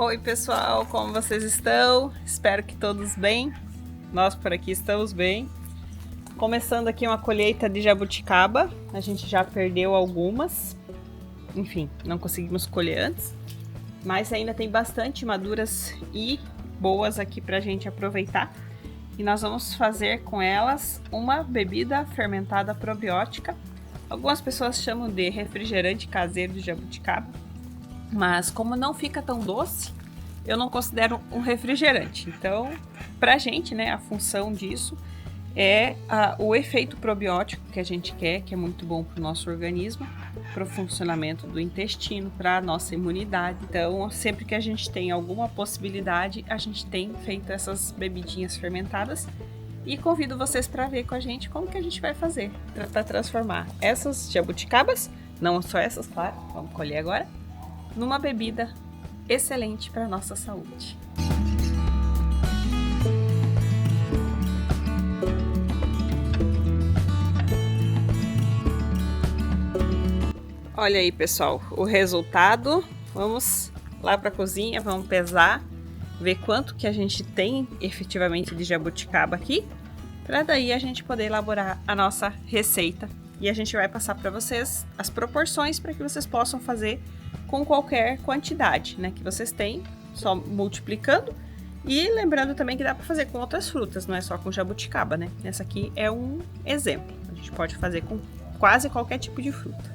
Oi pessoal, como vocês estão? Espero que todos bem. Nós por aqui estamos bem. Começando aqui uma colheita de jabuticaba. A gente já perdeu algumas. Enfim, não conseguimos colher antes. Mas ainda tem bastante maduras e boas aqui pra gente aproveitar. E nós vamos fazer com elas uma bebida fermentada probiótica. Algumas pessoas chamam de refrigerante caseiro de jabuticaba. Mas como não fica tão doce, eu não considero um refrigerante. Então, pra gente, né, a função disso é o efeito probiótico que a gente quer, que é muito bom pro nosso organismo, pro funcionamento do intestino, pra nossa imunidade. Então, sempre que a gente tem alguma possibilidade, a gente tem feito essas bebidinhas fermentadas. E convido vocês para ver com a gente como que a gente vai fazer para transformar essas jabuticabas, não só essas, claro, vamos colher agora, numa bebida excelente para a nossa saúde. Olha aí, pessoal, o resultado. Vamos lá para a cozinha, vamos pesar, ver quanto que a gente tem efetivamente de jabuticaba aqui, para daí a gente poder elaborar a nossa receita. E a gente vai passar para vocês as proporções para que vocês possam fazer com qualquer quantidade, né, que vocês têm, só multiplicando. E lembrando também que dá para fazer com outras frutas, não é só com jabuticaba, né? Essa aqui é um exemplo. A gente pode fazer com quase qualquer tipo de fruta.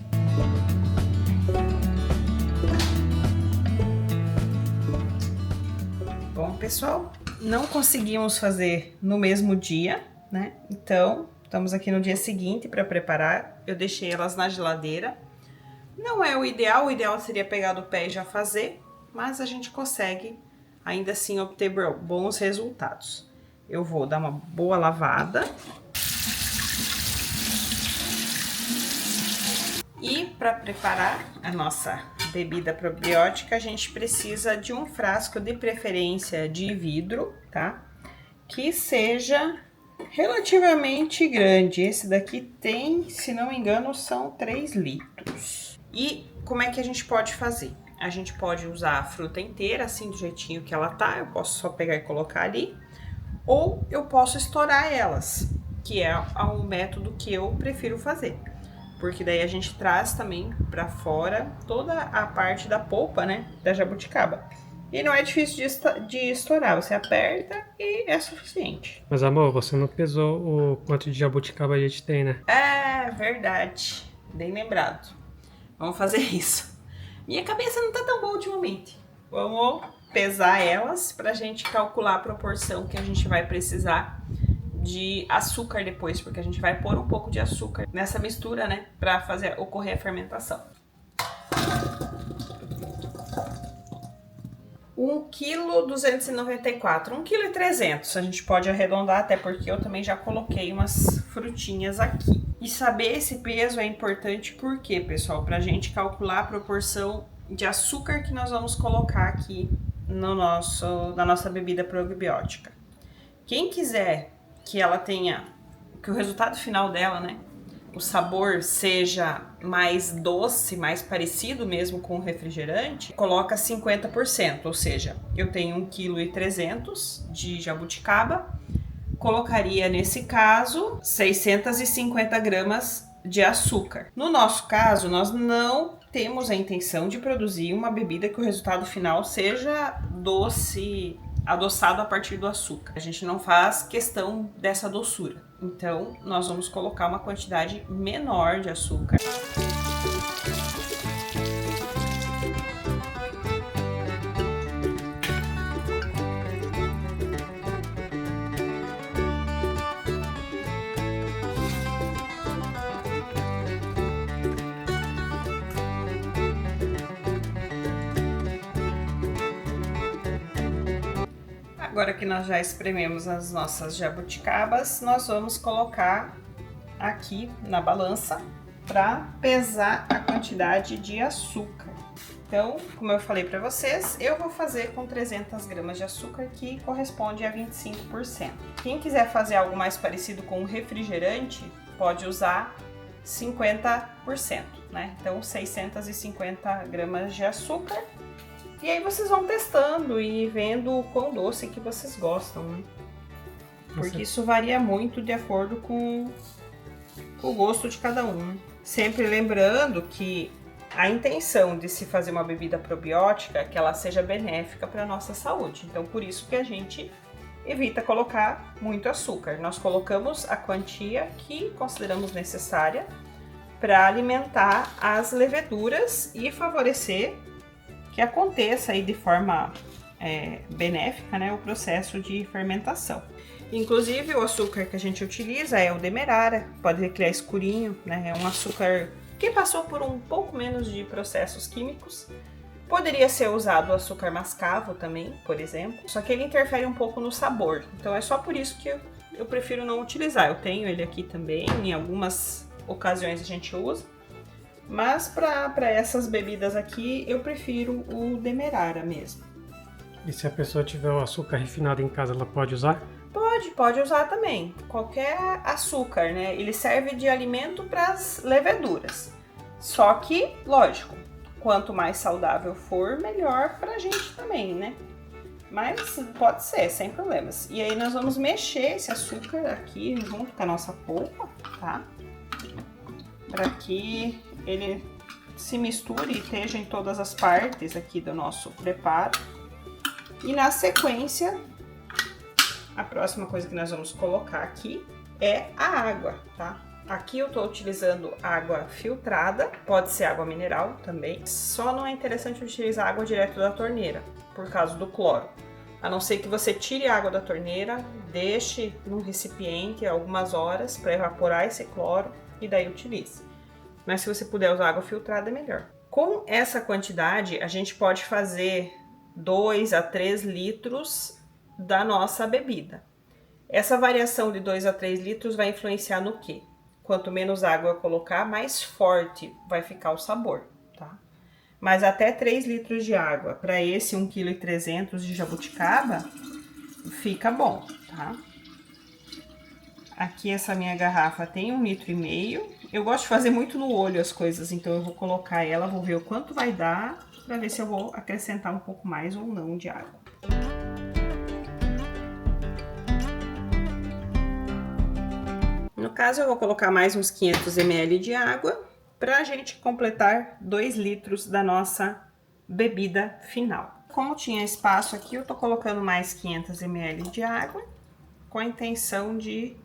Bom, pessoal, não conseguimos fazer no mesmo dia, né? Então, estamos aqui no dia seguinte para preparar. Eu deixei elas na geladeira. Não é o ideal seria pegar do pé e já fazer, mas a gente consegue ainda assim obter bons resultados. Eu vou dar uma boa lavada. E para preparar a nossa bebida probiótica, a gente precisa de um frasco de preferência de vidro, tá? Que seja relativamente grande. Esse daqui tem, se não me engano, são 3 litros. E como é que a gente pode fazer? A gente pode usar a fruta inteira, assim, do jeitinho que ela tá. Eu posso só pegar e colocar ali. Ou eu posso estourar elas, que é um método que eu prefiro fazer. Porque daí a gente traz também pra fora toda a parte da polpa, né, da jabuticaba. E não é difícil de estourar, você aperta e é suficiente. Mas amor, você não pesou o quanto de jabuticaba a gente tem, né? É verdade, bem lembrado. Vamos fazer isso. Minha cabeça não tá tão boa ultimamente. Vamos pesar elas pra gente calcular a proporção que a gente vai precisar de açúcar depois, porque a gente vai pôr um pouco de açúcar nessa mistura, né, pra fazer ocorrer a fermentação. 1,294 kg, 1,3 kg, a gente pode arredondar, até porque eu também já coloquei umas frutinhas aqui. E saber esse peso é importante porque, pessoal, pra gente calcular a proporção de açúcar que nós vamos colocar aqui no na nossa bebida probiótica. Quem quiser que ela tenha, que o resultado final dela, né, o sabor seja mais doce, mais parecido mesmo com o refrigerante, coloca 50%, ou seja, eu tenho 1,3 kg de jabuticaba, colocaria nesse caso 650 gramas de açúcar. No nosso caso, nós não temos a intenção de produzir uma bebida que o resultado final seja doce, adoçado a partir do açúcar. A gente não faz questão dessa doçura. Então, nós vamos colocar uma quantidade menor de açúcar. Agora que nós já esprememos as nossas jabuticabas, nós vamos colocar aqui na balança para pesar a quantidade de açúcar. Então, como eu falei para vocês, eu vou fazer com 300 gramas de açúcar, que corresponde a 25%. Quem quiser fazer algo mais parecido com um refrigerante, pode usar 50%, né? Então, 650 gramas de açúcar E aí vocês vão testando e vendo o quão doce que vocês gostam, né? Porque isso varia muito de acordo com o gosto de cada um, né? Sempre lembrando que a intenção de se fazer uma bebida probiótica é que ela seja benéfica para a nossa saúde. Então, por isso que a gente evita colocar muito açúcar. Nós colocamos a quantia que consideramos necessária para alimentar as leveduras e favorecer que aconteça aí de forma benéfica, né, o processo de fermentação. Inclusive, o açúcar que a gente utiliza é o demerara, pode ver que ele é escurinho, né? É um açúcar que passou por um pouco menos de processos químicos. Poderia ser usado o açúcar mascavo também, por exemplo, só que ele interfere um pouco no sabor. Então é só por isso que eu prefiro não utilizar. Eu tenho ele aqui também, em algumas ocasiões a gente usa, mas para essas bebidas aqui eu prefiro o demerara mesmo. E se a pessoa tiver o açúcar refinado em casa, ela pode usar? Pode usar também. Qualquer açúcar, né? Ele serve de alimento para as leveduras. Só que, lógico, quanto mais saudável for, melhor pra gente também, né? Mas pode ser, sem problemas. E aí nós vamos mexer esse açúcar aqui junto com a nossa polpa, tá? Para que ele se misture e esteja em todas as partes aqui do nosso preparo. E na sequência, a próxima coisa que nós vamos colocar aqui é a água, tá? Aqui eu tô utilizando água filtrada, pode ser água mineral também. Só não é interessante utilizar água direto da torneira, por causa do cloro. A não ser que você tire a água da torneira, deixe num recipiente algumas horas para evaporar esse cloro e daí utilize. Mas se você puder usar água filtrada é melhor. Com essa quantidade, a gente pode fazer 2 a 3 litros da nossa bebida. Essa variação de 2 a 3 litros vai influenciar no quê? Quanto menos água eu colocar, mais forte vai ficar o sabor, tá? Mas até 3 litros de água para esse 1,3 kg de jabuticaba fica bom, tá? Aqui essa minha garrafa tem 1,5 litro. Eu gosto de fazer muito no olho as coisas, então eu vou colocar ela, vou ver o quanto vai dar para ver se eu vou acrescentar um pouco mais ou não de água. No caso, eu vou colocar mais uns 500 ml de água para a gente completar 2 litros da nossa bebida final. Como tinha espaço aqui, eu tô colocando mais 500 ml de água com a intenção de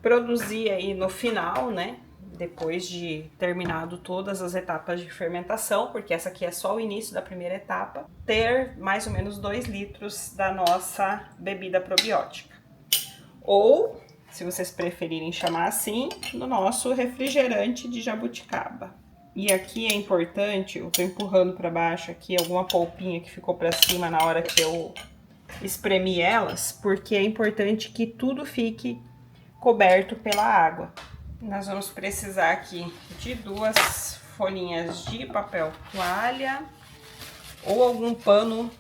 produzir aí no final, né? Depois de terminado todas as etapas de fermentação, porque essa aqui é só o início da primeira etapa, ter mais ou menos 2 litros da nossa bebida probiótica. Ou, se vocês preferirem chamar assim, no nosso refrigerante de jabuticaba. E aqui é importante, eu tô empurrando para baixo aqui alguma polpinha que ficou para cima na hora que eu espremi elas, porque é importante que tudo fique coberto pela água. Nós vamos precisar aqui de 2 folhinhas de papel toalha ou algum pano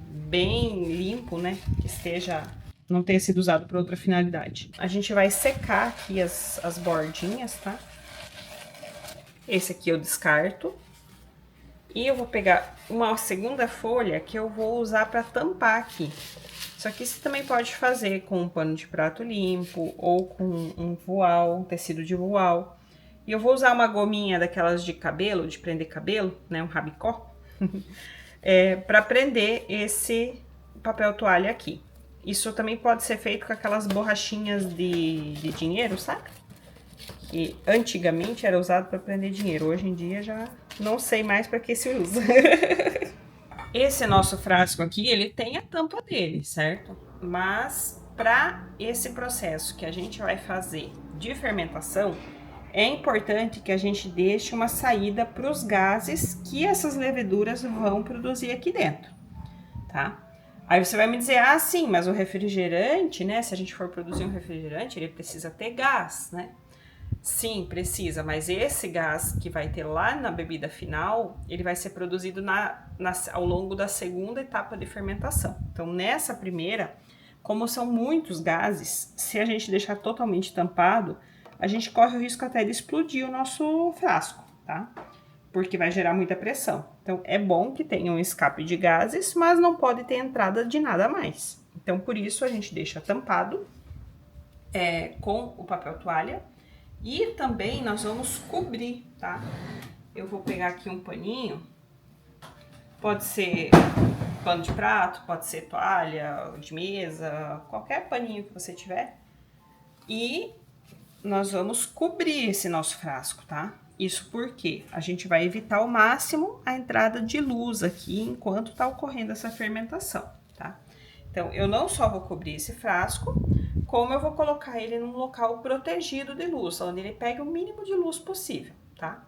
bem limpo, né, que esteja, não tenha sido usado para outra finalidade. A gente vai secar aqui as bordinhas, tá? Esse aqui eu descarto. E eu vou pegar uma segunda folha que eu vou usar para tampar aqui. Isso aqui você também pode fazer com um pano de prato limpo ou com um voal, um tecido de voal. E eu vou usar uma gominha daquelas de cabelo, de prender cabelo, né, um rabicó, para prender esse papel toalha aqui. Isso também pode ser feito com aquelas borrachinhas de dinheiro, sabe? Que antigamente era usado para prender dinheiro, hoje em dia já não sei mais para que se usa. Esse nosso frasco aqui, ele tem a tampa dele, certo? Mas para esse processo que a gente vai fazer de fermentação, é importante que a gente deixe uma saída para os gases que essas leveduras vão produzir aqui dentro, tá? Aí você vai me dizer, ah, sim, mas o refrigerante, né? Se a gente for produzir um refrigerante, ele precisa ter gás, né? Sim, precisa, mas esse gás que vai ter lá na bebida final, ele vai ser produzido ao longo da segunda etapa de fermentação. Então, nessa primeira, como são muitos gases, se a gente deixar totalmente tampado, a gente corre o risco até de explodir o nosso frasco, tá? porque vai gerar muita pressão. Então, é bom que tenha um escape de gases, mas não pode ter entrada de nada a mais. Então, por isso, a gente deixa tampado com o papel toalha. E também nós vamos cobrir, tá? Eu vou pegar aqui um paninho, pode ser pano de prato, pode ser toalha de mesa, qualquer paninho que você tiver. E nós vamos cobrir esse nosso frasco, tá? Isso porque a gente vai evitar ao máximo a entrada de luz aqui enquanto tá ocorrendo essa fermentação, tá? Então, eu não só vou cobrir esse frasco, como eu vou colocar ele num local protegido de luz, onde ele pegue o mínimo de luz possível, tá?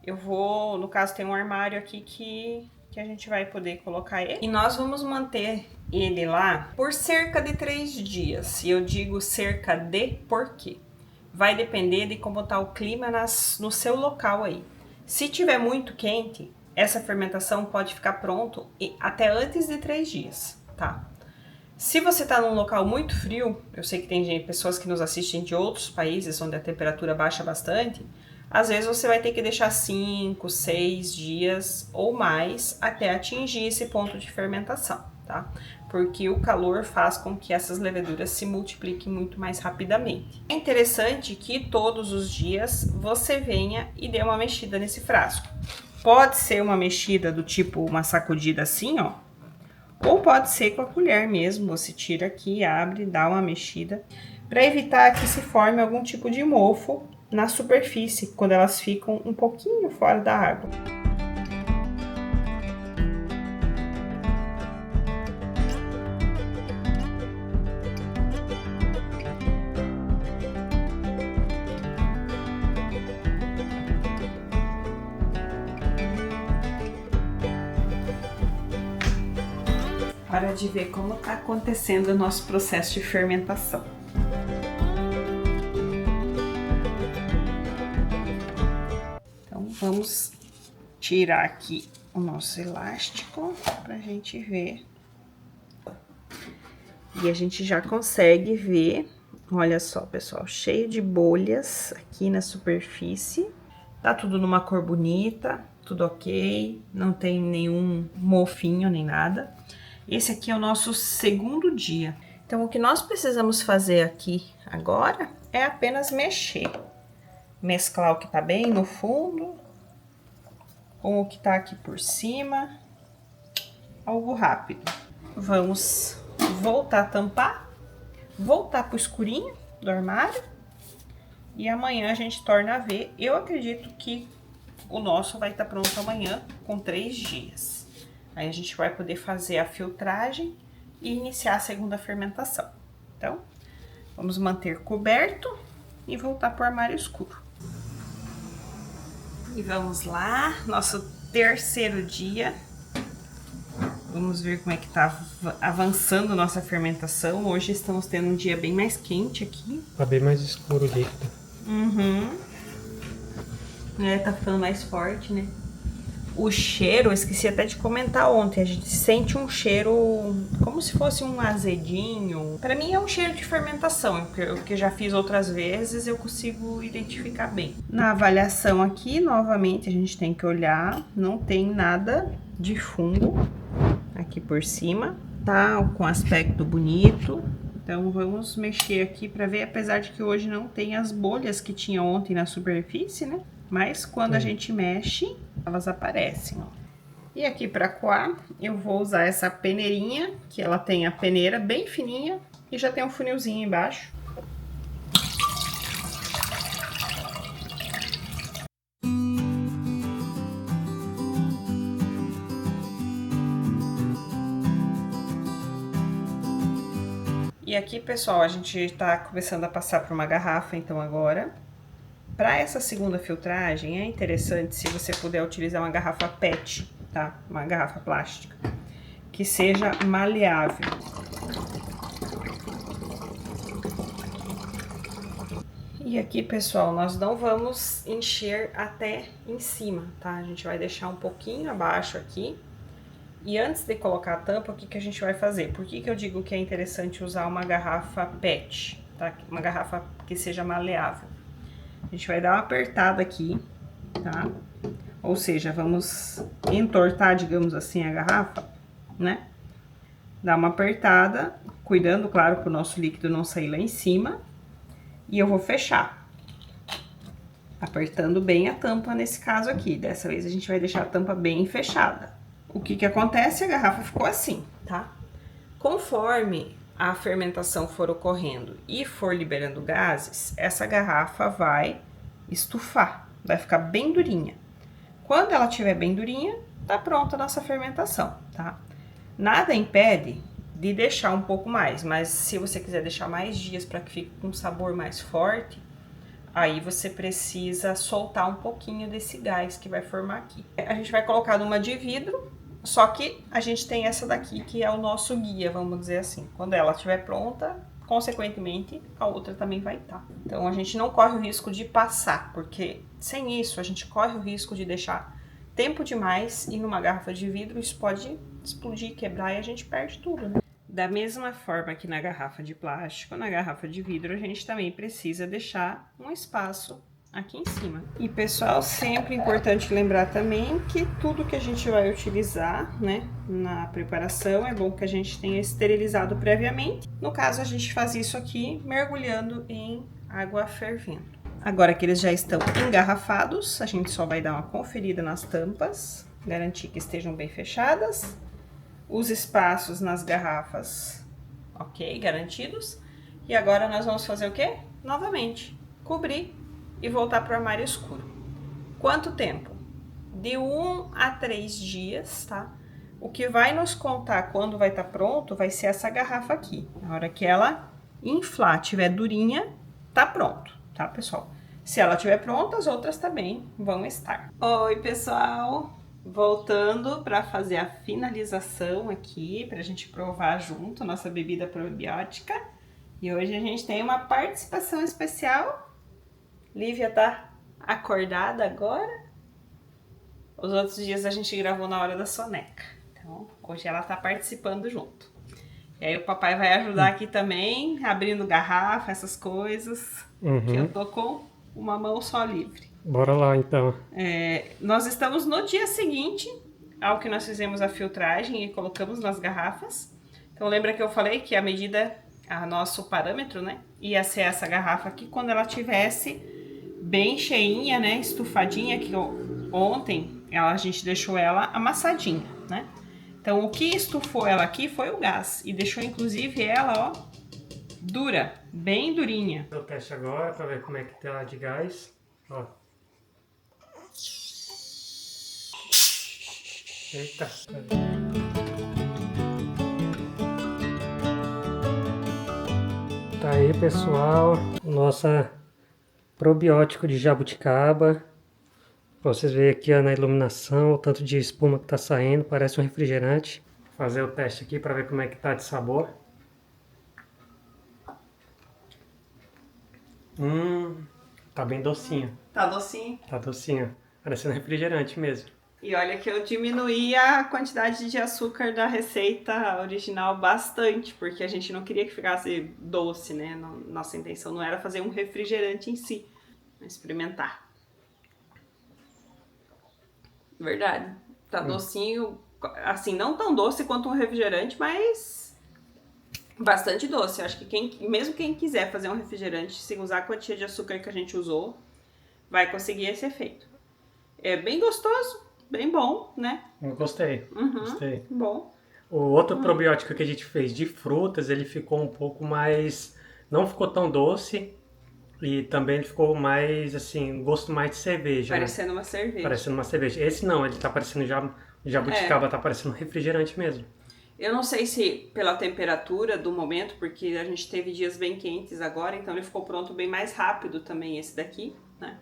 Eu vou, no caso, tem um armário aqui que a gente vai poder colocar ele. E nós vamos manter ele lá por cerca de 3 dias. E eu digo cerca de porque vai depender de como tá o clima no seu local aí. Se tiver muito quente, essa fermentação pode ficar pronto até antes de 3 dias, tá? Se você tá num local muito frio, eu sei que tem pessoas que nos assistem de outros países onde a temperatura baixa bastante, às vezes você vai ter que deixar 5, 6 dias ou mais até atingir esse ponto de fermentação, tá? Porque o calor faz com que essas leveduras se multipliquem muito mais rapidamente. É interessante que todos os dias você venha e dê uma mexida nesse frasco. Pode ser uma mexida do tipo uma sacudida assim, ó. Ou pode ser com a colher mesmo, você tira aqui, abre, dá uma mexida, para evitar que se forme algum tipo de mofo na superfície, quando elas ficam um pouquinho fora da água. Hora de ver como está acontecendo o nosso processo de fermentação. Então, vamos tirar aqui o nosso elástico para a gente ver. E a gente já consegue ver, olha só, pessoal, cheio de bolhas aqui na superfície. Tá tudo numa cor bonita, tudo ok, não tem nenhum mofinho nem nada. Esse aqui é o nosso segundo dia. Então, o que nós precisamos fazer aqui agora é apenas mexer. Mesclar o que tá bem no fundo com o que tá aqui por cima. Algo rápido. Vamos voltar a tampar, voltar pro escurinho do armário. E amanhã a gente torna a ver. Eu acredito que o nosso vai estar pronto amanhã com 3 dias. Aí a gente vai poder fazer a filtragem e iniciar a segunda fermentação. Então, vamos manter coberto e voltar para o armário escuro. E vamos lá, nosso terceiro dia. Vamos ver como é que tá avançando nossa fermentação. Hoje estamos tendo um dia bem mais quente aqui. Tá bem mais escuro o líquido. Uhum. Tá ficando mais forte, né? O cheiro, eu esqueci até de comentar ontem, a gente sente um cheiro como se fosse um azedinho. Pra mim é um cheiro de fermentação, porque eu já fiz outras vezes, eu consigo identificar bem. Na avaliação aqui, novamente, a gente tem que olhar, não tem nada de fungo aqui por cima, tá? Com aspecto bonito. Então, vamos mexer aqui pra ver, apesar de que hoje não tem as bolhas que tinha ontem na superfície, né? Mas quando a gente mexe, elas aparecem, ó. E aqui para coar, eu vou usar essa peneirinha, que ela tem a peneira bem fininha e já tem um funilzinho embaixo. E aqui, pessoal, a gente tá começando a passar por uma garrafa, então agora. Para essa segunda filtragem, é interessante se você puder utilizar uma garrafa PET, tá? Uma garrafa plástica, que seja maleável. E aqui, pessoal, nós não vamos encher até em cima, tá? A gente vai deixar um pouquinho abaixo aqui. E antes de colocar a tampa, o que a gente vai fazer? Por que eu digo que é interessante usar uma garrafa PET, tá? Uma garrafa que seja maleável. A gente vai dar uma apertada aqui, tá? Ou seja, vamos entortar, digamos assim, a garrafa, né? Dar uma apertada, cuidando, claro, para o nosso líquido não sair lá em cima. E eu vou fechar. Apertando bem a tampa nesse caso aqui. Dessa vez a gente vai deixar a tampa bem fechada. O que que acontece? A garrafa ficou assim, tá? Conforme a fermentação for ocorrendo e for liberando gases, essa garrafa vai estufar, vai ficar bem durinha. Quando ela estiver bem durinha, tá pronta a nossa fermentação, tá? Nada impede de deixar um pouco mais, mas se você quiser deixar mais dias para que fique com um sabor mais forte, aí você precisa soltar um pouquinho desse gás que vai formar aqui. A gente vai colocar numa de vidro, só que a gente tem essa daqui que é o nosso guia, vamos dizer assim. Quando ela estiver pronta, consequentemente, a outra também vai estar. Então, a gente não corre o risco de passar, porque sem isso, a gente corre o risco de deixar tempo demais e numa garrafa de vidro isso pode explodir, quebrar e a gente perde tudo, né? Da mesma forma que na garrafa de plástico, na garrafa de vidro, a gente também precisa deixar um espaço aqui em cima. E pessoal, sempre importante lembrar também que tudo que a gente vai utilizar, né, na preparação, é bom que a gente tenha esterilizado previamente. No caso, a gente faz isso aqui mergulhando em água fervendo. Agora que eles já estão engarrafados, a gente só vai dar uma conferida nas tampas, garantir que estejam bem fechadas. Os espaços nas garrafas, ok, garantidos. E agora nós vamos fazer o quê? Novamente, cobrir e voltar para o armário escuro. Quanto tempo? De 1 a 3 dias, tá? O que vai nos contar quando vai estar pronto vai ser essa garrafa aqui. Na hora que ela inflar, tiver durinha, tá pronto, tá, pessoal? Se ela estiver pronta, as outras também vão estar. Oi, pessoal! Voltando para fazer a finalização aqui, para a gente provar junto nossa bebida probiótica. E hoje a gente tem uma participação especial. Lívia tá acordada agora. Os outros dias a gente gravou na hora da soneca. Então, hoje ela tá participando junto. E aí o papai vai ajudar aqui também, abrindo garrafa, essas coisas. Que eu tô com uma mão só livre. Bora lá, então. Nós estamos no dia seguinte ao que nós fizemos a filtragem e colocamos nas garrafas. Então, lembra que eu falei que a medida, nosso parâmetro, né, ia ser essa garrafa aqui quando ela tivesse bem cheinha, né, estufadinha, que ontem a gente deixou ela amassadinha, né? Então, o que estufou ela aqui foi o gás e deixou, inclusive, ela, ó, dura, bem durinha. Eu teste agora para ver como é que tá ela de gás, ó. Eita. Tá aí, pessoal, nossa probiótico de jabuticaba. Pra vocês verem aqui, ó, na iluminação, o tanto de espuma que tá saindo, parece um refrigerante. Vou fazer o teste aqui para ver como é que tá de sabor. Tá bem docinho. Tá docinho? Tá docinho, parecendo refrigerante mesmo. E olha que eu diminuí a quantidade de açúcar da receita original bastante, porque a gente não queria que ficasse doce, né? Nossa intenção não era fazer um refrigerante em si, mas experimentar. Verdade, tá docinho, assim, não tão doce quanto um refrigerante, mas bastante doce. Eu acho que mesmo quem quiser fazer um refrigerante, se usar a quantia de açúcar que a gente usou, vai conseguir esse efeito. É bem gostoso. Bem bom, né? Eu gostei, gostei. Bom. O outro probiótico que a gente fez de frutas, ele ficou um pouco mais... Não ficou tão doce e também ele ficou mais, assim, gosto mais de cerveja. Parecendo, né? uma cerveja. Parecendo uma cerveja. Esse não, ele tá parecendo jabuticaba, tá parecendo refrigerante mesmo. Eu não sei se pela temperatura do momento, porque a gente teve dias bem quentes agora, então ele ficou pronto bem mais rápido também, esse daqui, né?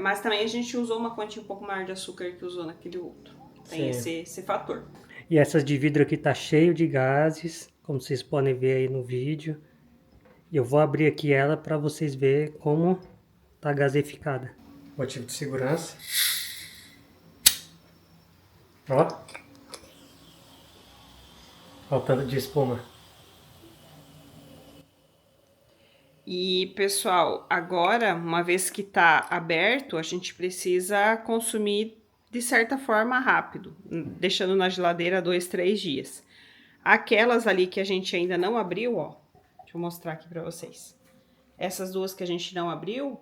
Mas também a gente usou uma quantia um pouco maior de açúcar que usou naquele outro. Tem esse fator. E essas de vidro aqui tá cheio de gases, como vocês podem ver aí no vídeo. E eu vou abrir aqui ela para vocês verem como tá gaseificada. Motivo de segurança. Ó. Olha o tanto de espuma. E, pessoal, agora, uma vez que tá aberto, a gente precisa consumir de certa forma rápido, deixando na geladeira 2, 3 dias. Aquelas ali que a gente ainda não abriu, ó, deixa eu mostrar aqui pra vocês. Essas duas que a gente não abriu,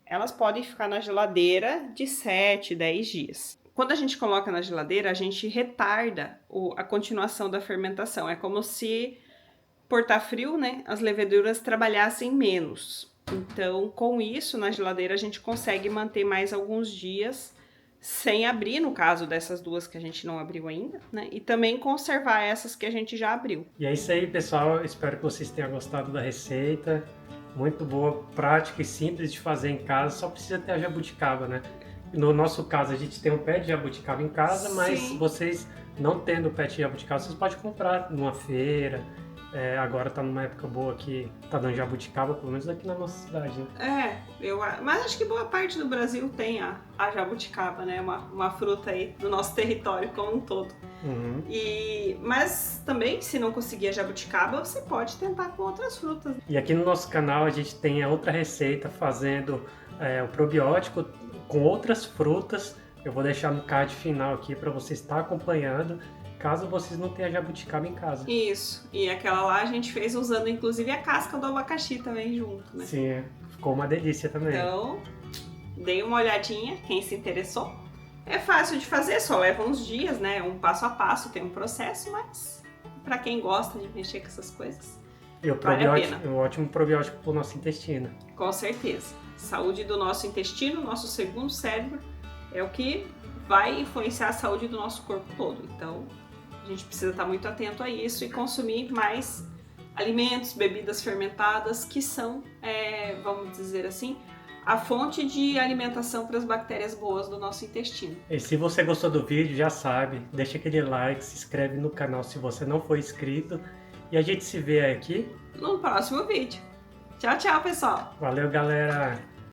elas podem ficar na geladeira de 7, 10 dias. Quando a gente coloca na geladeira, a gente retarda a continuação da fermentação. É como se, por estar frio, né, as leveduras trabalhassem menos. Então, com isso, na geladeira a gente consegue manter mais alguns dias sem abrir, no caso dessas duas que a gente não abriu ainda, né? E também conservar essas que a gente já abriu. E é isso aí, pessoal. Espero que vocês tenham gostado da receita. Muito boa, prática e simples de fazer em casa. Só precisa ter a jabuticaba, né? No nosso caso, a gente tem um pé de jabuticaba em casa, mas Sim. vocês não tendo o pé de jabuticaba, vocês podem comprar numa feira. Agora tá numa época boa que tá dando jabuticaba, pelo menos aqui na nossa cidade, né? Mas acho que boa parte do Brasil tem a jabuticaba, né? Uma fruta aí do nosso território como um todo. Uhum. Mas também, se não conseguir a jabuticaba, você pode tentar com outras frutas. E aqui no nosso canal a gente tem a outra receita fazendo o probiótico com outras frutas. Eu vou deixar no card final aqui para você estar acompanhando, caso vocês não tenham jabuticaba em casa. Isso, e aquela lá a gente fez usando inclusive a casca do abacaxi também junto, né? Sim, ficou uma delícia também. Então, dei uma olhadinha, quem se interessou. É fácil de fazer, só leva uns dias, né? Um passo a passo, tem um processo, mas para quem gosta de mexer com essas coisas, E o probiótico, vale a pena. Um ótimo probiótico para o nosso intestino. Com certeza. Saúde do nosso intestino, nosso segundo cérebro, é o que vai influenciar a saúde do nosso corpo todo. Então, a gente precisa estar muito atento a isso e consumir mais alimentos, bebidas fermentadas, que são, vamos dizer assim, a fonte de alimentação para as bactérias boas do nosso intestino. E se você gostou do vídeo, já sabe, deixa aquele like, se inscreve no canal se você não for inscrito. E a gente se vê aqui no próximo vídeo. Tchau, tchau, pessoal! Valeu, galera!